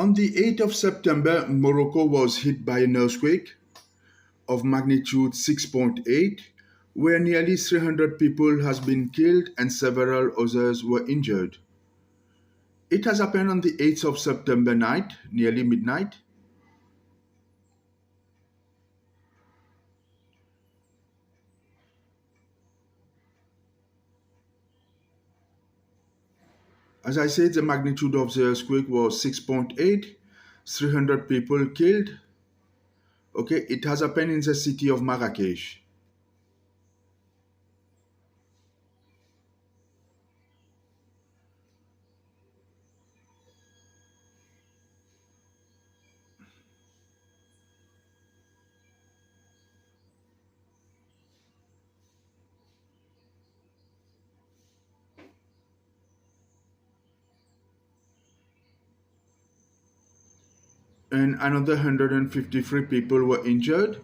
On the 8th of September, Morocco was hit by an earthquake of magnitude 6.8, where nearly 300 people has been killed and several others were injured. It has happened on the 8th of September night, nearly midnight. As I said, the magnitude of the earthquake was 6.8, 300 people killed. Okay, it has happened in the city of Marrakesh. And another 153 people were injured.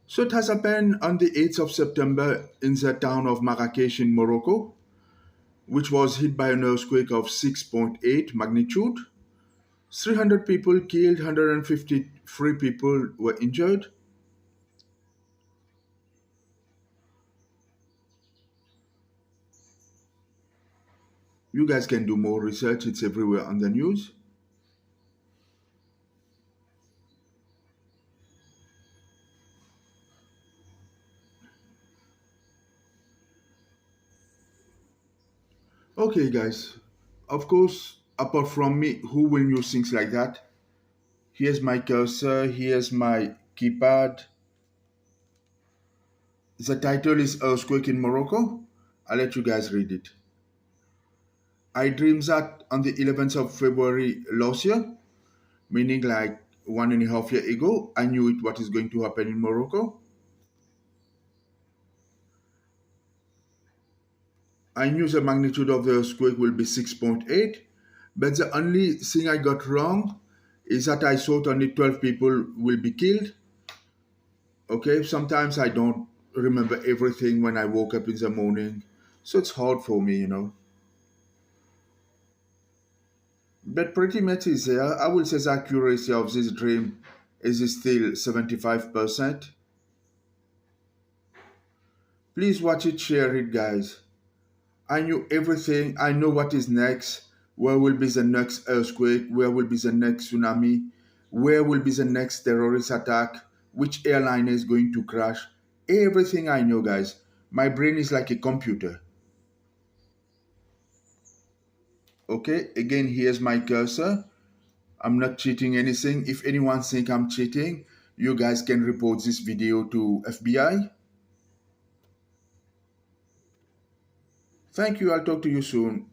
So it has happened on the 8th of September in the town of Marrakesh in Morocco, which was hit by an earthquake of 6.8 magnitude. 300 people killed, 153 people were injured. You guys can do more research, it's everywhere on the news. Okay, guys, of course, apart from me, who will use things like that? Here's my cursor, here's my keypad. The title is Earthquake in Morocco. I'll let you guys read it. I dreamed that on the 11th of February last year, meaning like 1.5 years ago, I knew it what is going to happen in Morocco. I knew the magnitude of the earthquake will be 6.8, but the only thing I got wrong is that I thought only 12 people will be killed. Okay, sometimes I don't remember everything when I woke up in the morning, so it's hard for me. But pretty much is there. I will say the accuracy of this dream is still 75%. Please watch it, share it, guys. I knew everything. I know what is next. Where will be the next earthquake? Where will be the next tsunami? Where will be the next terrorist attack? Which airline is going to crash? Everything I know, guys. My brain is like a computer. Okay, again, here's my cursor. I'm not cheating anything. If anyone think I'm cheating, you guys can report this video to FBI. Thank you. I'll talk to you soon.